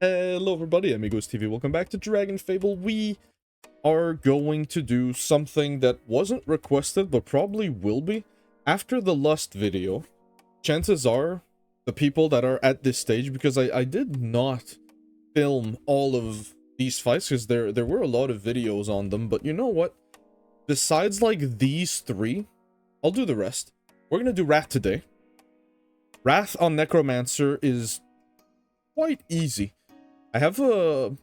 Hello everybody, Amigos TV, welcome back to Dragonfable. We are going to do something that wasn't requested, but probably will be. After the Lust video, chances are the people that are at this stage, because I did not film all of these fights, because there were a lot of videos on them, but you know what? Besides like these three, I'll do the rest. We're gonna do Wrath today. Wrath on Necromancer is quite easy. I have a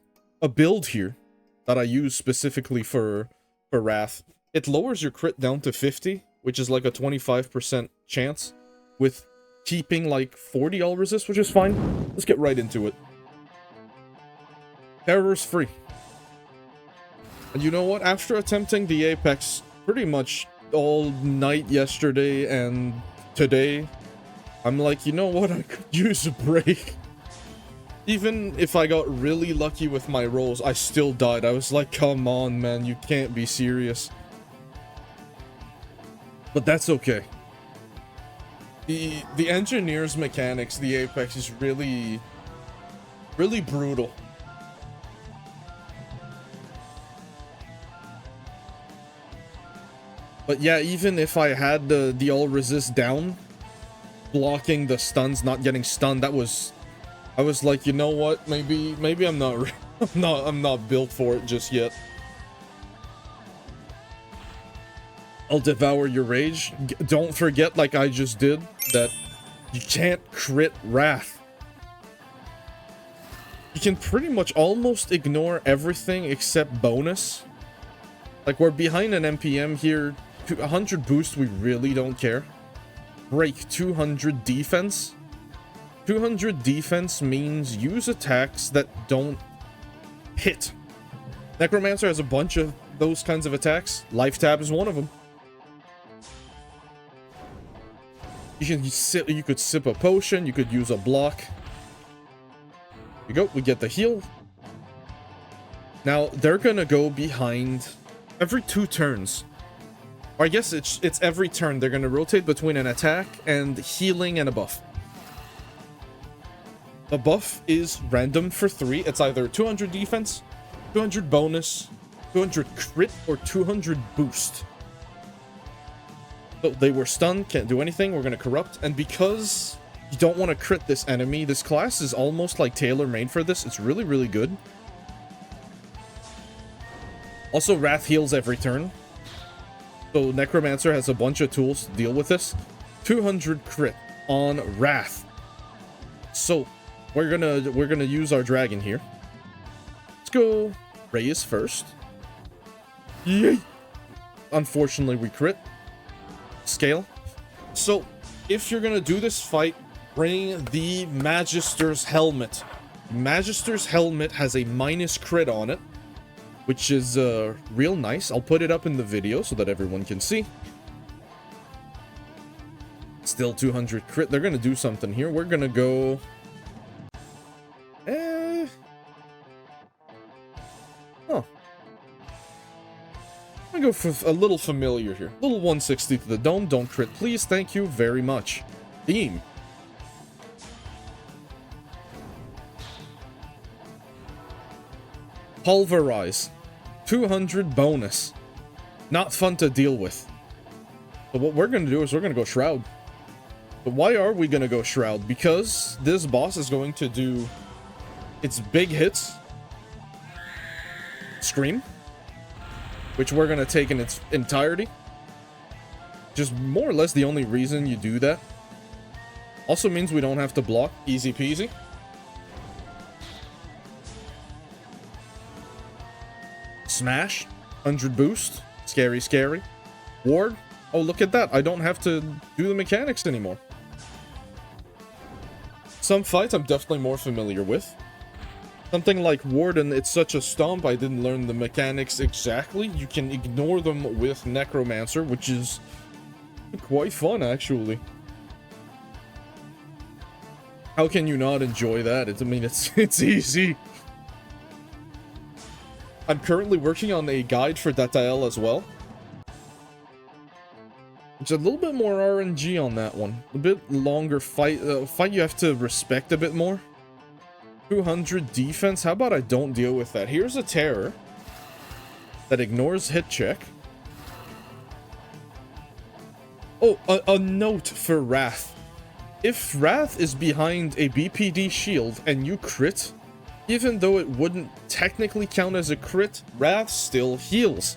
build here that I use specifically for Wrath. It lowers your crit down to 50, which is like a 25% chance, with keeping like 40 all resist, which is fine. Let's get right into it. Terror's free. And you know what? After attempting the Apex pretty much all night yesterday and today, I'm like, you know what? I could use a break. Even if I got really lucky with my rolls, I still died. I was like, come on, man, you can't be serious. But that's okay. The engineer's mechanics, the Apex, is really brutal. But yeah, even if I had the all resist down, blocking the stuns, not getting stunned, I was like, you know what? Maybe I'm not I'm not built for it just yet. I'll devour your rage. Don't forget, like I just did, that you can't crit Wrath. You can pretty much almost ignore everything except bonus. Like, we're behind an MPM here. 100 boost, we really don't care. Break 200 defense. 200 defense means use attacks that don't hit. Necromancer has a bunch of those kinds of attacks. Life tab is one of them. You could sip a potion, you could use a block. Here you go, we get the heal. Now they're gonna go behind every 2 turns. Or I guess it's every turn they're gonna rotate between an attack and healing and a buff. The buff is random for 3. It's either 200 defense, 200 bonus, 200 crit, or 200 boost. So they were stunned, can't do anything, we're going to corrupt. And because you don't want to crit this enemy, this class is almost like tailor-made for this. It's really good. Also, Wrath heals every turn. So Necromancer has a bunch of tools to deal with this. 200 crit on Wrath. So we're gonna use our dragon here. Let's go Reyes first. Yay! Unfortunately, we crit. Scale. So if you're gonna do this fight, bring the Magister's helmet. Magister's helmet has a minus crit on it, which is real nice. I'll put it up in the video so that everyone can see. Still 200 crit. They're gonna do something here. We're gonna go. Oh. I'm gonna go for a little familiar here. Little 160 to the dome. Don't crit, please. Thank you very much. Theme. Pulverize. 200 bonus. Not fun to deal with. But what we're gonna do is we're gonna go Shroud. But why are we gonna go Shroud? Because this boss is going to do its big hits. Scream, which we're gonna take in its entirety. Just more or less the only reason you do that. Also means we don't have to block. Easy peasy. Smash. 100 boost. Scary. Ward. Oh, look at that. I don't have to do the mechanics anymore. Some fights I'm definitely more familiar with. Something like Warden, it's such a stomp, I didn't learn the mechanics exactly. You can ignore them with Necromancer, which is quite fun, actually. How can you not enjoy that? I mean, it's easy. I'm currently working on a guide for Datael as well. It's a little bit more RNG on that one. A bit longer fight. Fight you have to respect a bit more. 200 defense. How about I don't deal with that? Here's a terror that ignores hit check. Oh, a note for Wrath. If Wrath is behind a BPD shield and you crit, even though it wouldn't technically count as a crit, Wrath still heals.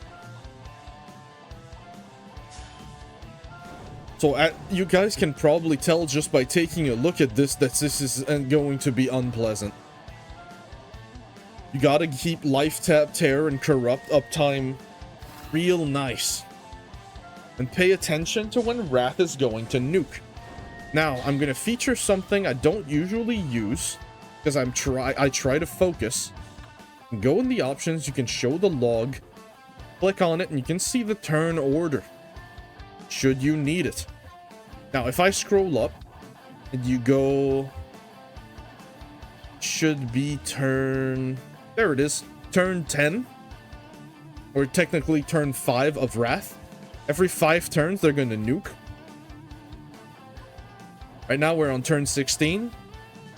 So you guys can probably tell just by taking a look at this that this is going to be unpleasant. You gotta keep Life Tap, Terror, and Corrupt uptime real nice. And pay attention to when Wrath is going to nuke. Now, I'm gonna feature something I don't usually use, because I try to focus. Go in the options, you can show the log, click on it, and you can see the turn order, should you need it. Now, if I scroll up, and you go... should be turn... there it is. Turn 10. Or technically turn 5 of Wrath. Every 5 turns, they're gonna nuke. Right now, we're on turn 16.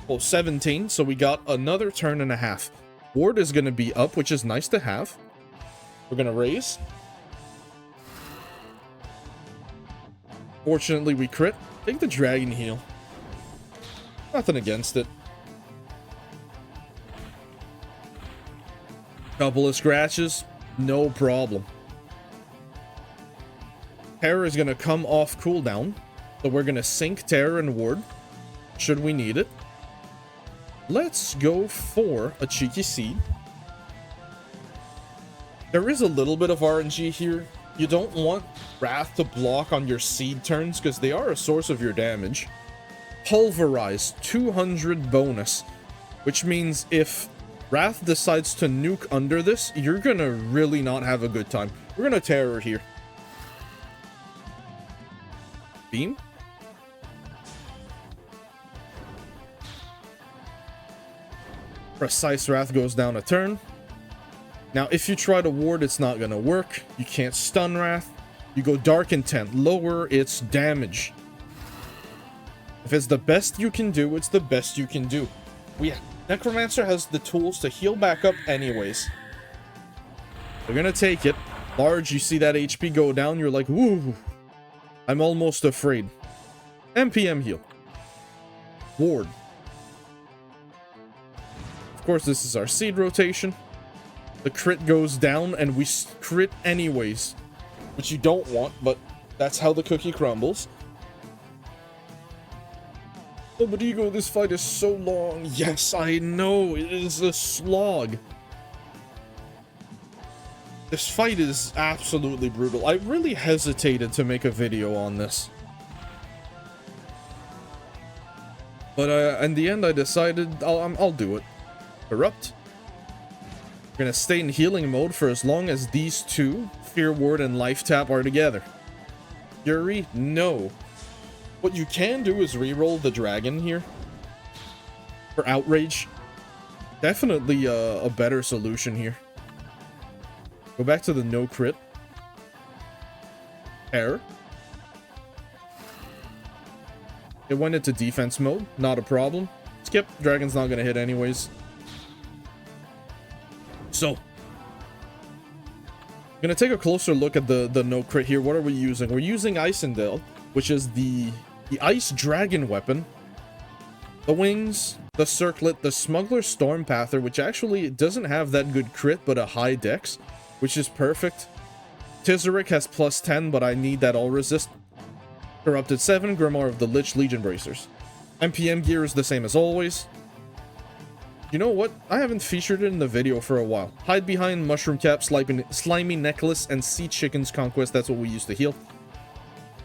Well, 17, so we got another turn and a half. Ward is gonna be up, which is nice to have. We're gonna raise. Fortunately, we crit. Take the dragon heal. Nothing against it. Couple of scratches, no problem. Terror is gonna come off cooldown, so we're gonna sync Terror and Ward, should we need it. Let's go for a cheeky seed. There is a little bit of RNG here. You don't want Wrath to block on your seed turns because they are a source of your damage. Pulverize, 200 bonus, which means if Wrath decides to nuke under this, you're gonna really not have a good time. We're gonna Terror here. Beam. Precise Wrath goes down a turn. Now, if you try to ward, it's not gonna work. You can't stun Wrath. You go Dark Intent, lower its damage. If it's the best you can do, it's the best you can do. Necromancer has the tools to heal back up anyways. We're gonna take it. Large, you see that HP go down, you're like, woo, I'm almost afraid. MPM heal. Ward. Of course, this is our seed rotation. The crit goes down, and we crit anyways. Which you don't want, but that's how the cookie crumbles. Oh, but Ego, this fight is so long. Yes, I know, it is a slog. This fight is absolutely brutal. I really hesitated to make a video on this. But in the end, I decided I'll do it. Corrupt. We're gonna stay in healing mode for as long as these two, Fear Ward and Life Tap, are together. Fury, no. What you can do is reroll the dragon here. For Outrage. Definitely a better solution here. Go back to the no crit. Error. It went into defense mode, not a problem. Skip, dragon's not gonna hit anyways. So, I'm gonna take a closer look at the no crit here. What are we using? We're using Icendale, which is the ice dragon weapon. The wings, the circlet, the smuggler stormpather, which actually doesn't have that good crit, but a high dex, which is perfect. Tizeric has plus 10, but I need that all resist. Corrupted 7, Grimoire of the Lich, Legion Bracers. MPM gear is the same as always. You know what? I haven't featured it in the video for a while. Hide behind Mushroom Cap, Slimy Necklace, and Sea Chicken's Conquest. That's what we used to heal.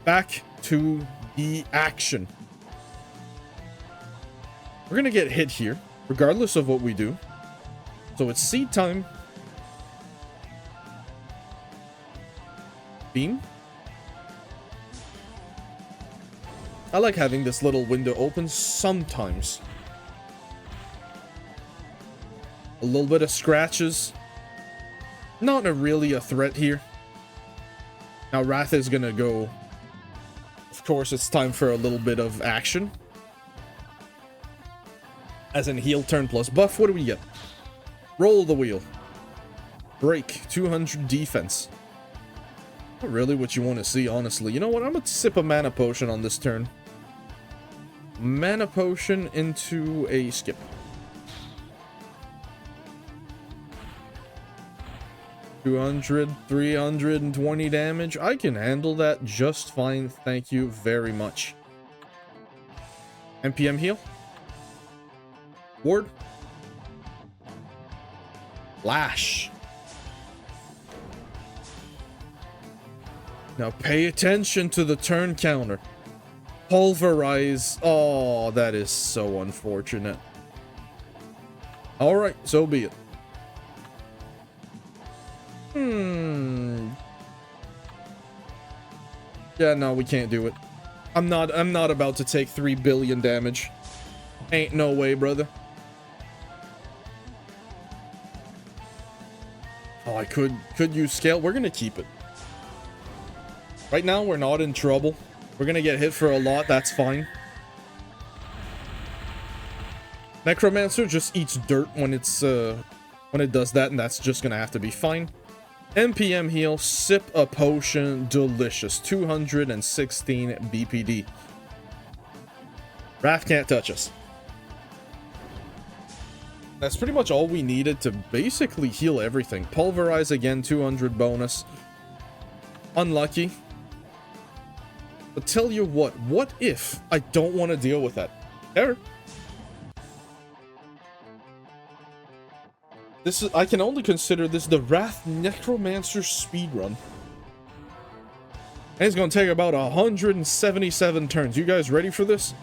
Back to the action. We're gonna get hit here, regardless of what we do. So it's seed time. Beam. I like having this little window open sometimes. A little bit of scratches. Not really a threat here. Now Wrath is gonna go. Of course, it's time for a little bit of action. As in heal turn plus buff. What do we get? Roll the wheel. Break. 200 defense. Not really what you want to see, honestly. You know what? I'm gonna sip a mana potion on this turn. Mana potion into a skip. $200, 320 damage. I can handle that just fine. Thank you very much. NPM heal. Ward. Lash. Now pay attention to the turn counter. Pulverize. Oh, that is so unfortunate. Alright, so be it. Yeah, no, we can't do it. I'm not about to take 3 billion damage. Ain't no way, brother. Oh, I could use scale. We're gonna keep it. Right now, we're not in trouble. We're gonna get hit for a lot. That's fine. Necromancer just eats dirt when it's when it does that, and that's just gonna have to be fine. NPM heal, sip a potion, delicious. 216 BPD. Wrath can't touch us. That's pretty much all we needed to basically heal everything. Pulverize again, 200 bonus. Unlucky. But tell you what if I don't want to deal with that? Error. This is, I can only consider this the Wrath Necromancer speedrun. And it's going to take about 177 turns. You guys ready for this?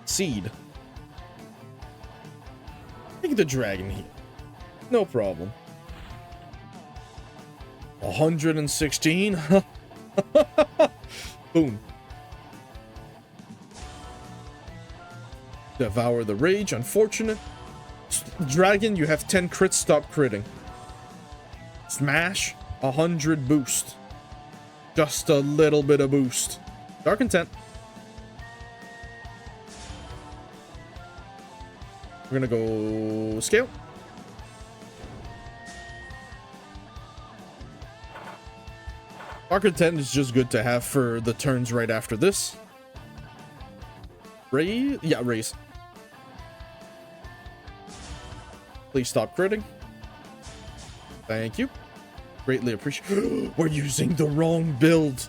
Seed. Take the dragon here. No problem. 116. Boom. Devour the Rage. Unfortunate. Dragon, you have 10 crits, stop critting. Smash, 100 boost. Just a little bit of boost. Dark Intent. We're gonna go scale. Dark Intent is just good to have for the turns right after this. Raise? Yeah, raise. Please stop critting. Thank you. Greatly appreciate. We're using the wrong build.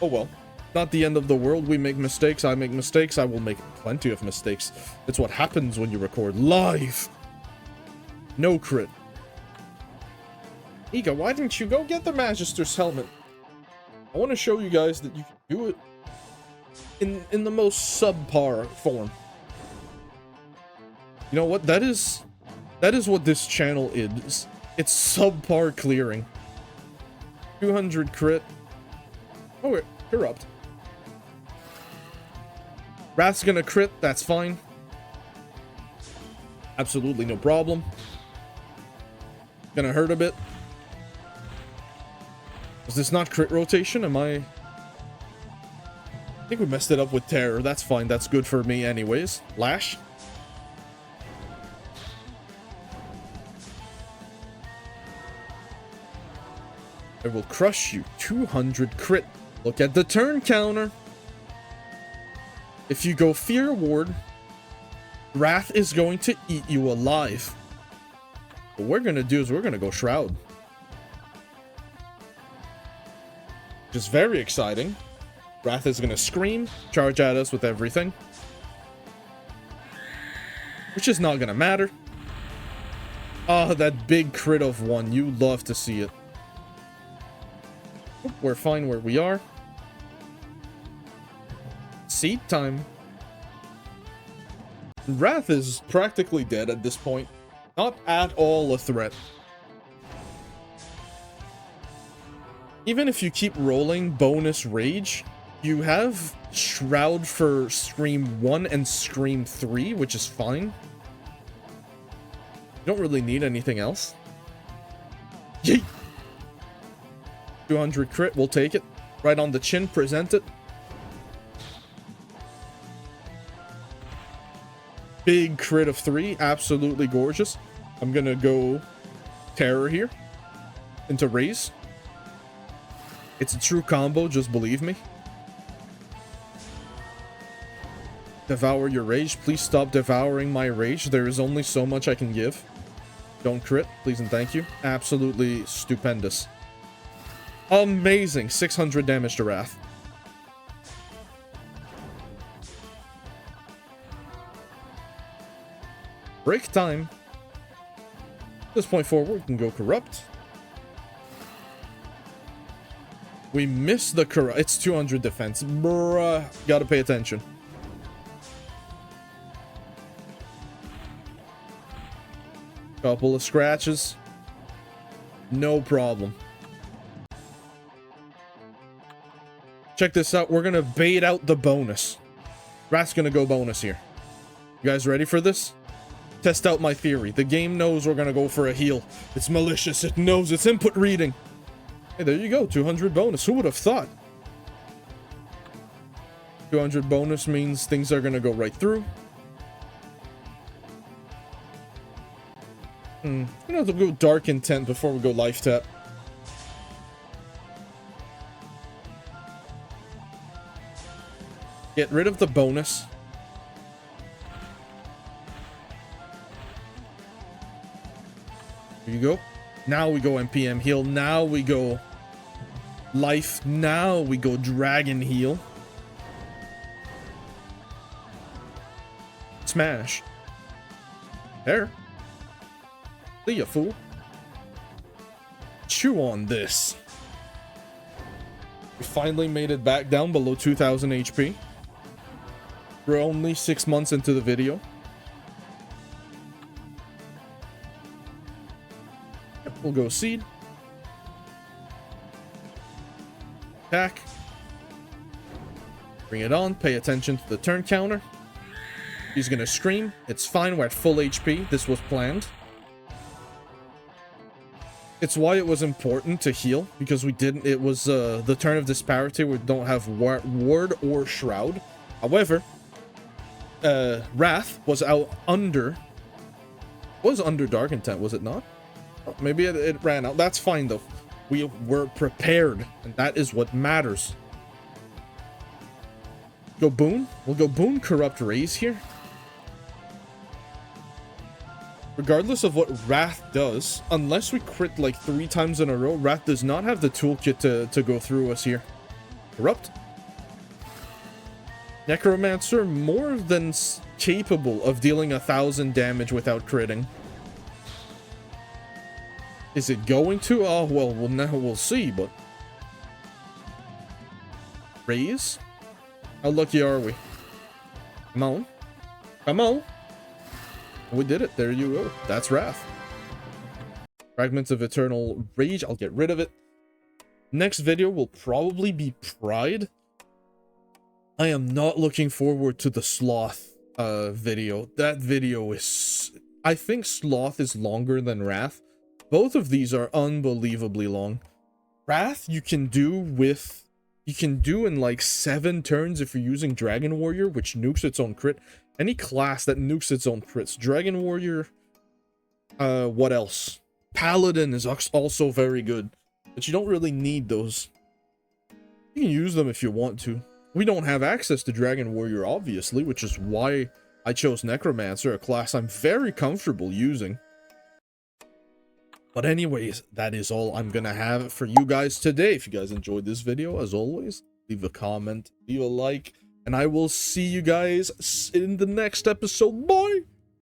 Oh well. Not the end of the world. We make mistakes. I make mistakes. I will make plenty of mistakes. It's what happens when you record live. No crit. Ika, why didn't you go get the Magister's helmet? I want to show you guys that you can do it in the most subpar form. You know what? That is what this channel is. It's subpar clearing. 200 crit. Oh, wait. Erupt. Wrath's gonna crit. That's fine. Absolutely no problem. Gonna hurt a bit. Is this not crit rotation? Am I think we messed it up with terror. That's fine. That's good for me anyways. Lash. I will crush you. 200 crit. Look at the turn counter. If you go Fear Ward, Wrath is going to eat you alive. What we're going to do is we're going to go Shroud. Which is very exciting. Wrath is going to scream, charge at us with everything. Which is not going to matter. Ah, that big crit of 1. You love to see it. We're fine where we are. Seed time. Wrath is practically dead at this point. Not at all a threat. Even if you keep rolling bonus rage, you have Shroud for Scream 1 and Scream 3, which is fine. You don't really need anything else. Yeet! 200 crit, we'll take it. Right on the chin, present it. big crit of 3. Absolutely gorgeous. I'm gonna go Terror here into Raise. It's a true combo, just believe me. Devour your rage. Please stop devouring my rage. There is only so much I can give. Don't crit, please and thank you. Absolutely stupendous. Amazing. 600 damage to Wrath. Break time. At this point forward, we can go Corrupt. We missed the Corrupt. It's 200 defense. Bruh. Gotta pay attention. Couple of scratches. No problem. Check this out. We're gonna bait out the bonus. Wrath's gonna go bonus here. You guys ready for this? Test out my theory. The game knows we're gonna go for a heal. It's malicious. It knows it's input reading. Hey, there you go. 200 bonus. Who would have thought? 200 bonus means things are gonna go right through. I'm gonna have to go Dark Intent before we go Life Tap. Get rid of the bonus. Here you go. Now we go NPM heal. Now we go Life. Now we go Dragon heal. Smash. There. See ya, fool. Chew on this. We finally made it back down below 2000 HP. We're only 6 months into the video. We'll go Seed. Attack. Bring it on. Pay attention to the turn counter. He's gonna scream. It's fine. We're at full HP. This was planned. It's why it was important to heal, because we didn't. It was the turn of disparity. We don't have ward or shroud. However, Wrath was out under. Was under Dark Intent, was it not? Oh, maybe it ran out. That's fine though. We were prepared, and that is what matters. Go Boon. We'll go Boon Corrupt Raise here. Regardless of what Wrath does, unless we crit like 3 times in a row, Wrath does not have the toolkit to go through us here. Corrupt. Necromancer, more than capable of dealing 1000 damage without critting. Is it going to? Oh, well, now we'll see, but... Raise? How lucky are we? Come on. Come on. We did it. There you go. That's Wrath. Fragments of Eternal Rage. I'll get rid of it. Next video will probably be Pride. I am not looking forward to the Sloth video. That video is... I think Sloth is longer than Wrath. Both of these are unbelievably long. Wrath you can do with... You can do in like 7 turns if you're using Dragon Warrior, which nukes its own crit. Any class that nukes its own crits. Dragon Warrior. What else? Paladin is also very good. But you don't really need those. You can use them if you want to. We don't have access to Dragon Warrior, obviously, which is why I chose Necromancer, a class I'm very comfortable using. But anyways, that is all I'm gonna have for you guys today. If you guys enjoyed this video, as always, leave a comment, leave a like, and I will see you guys in the next episode. Bye!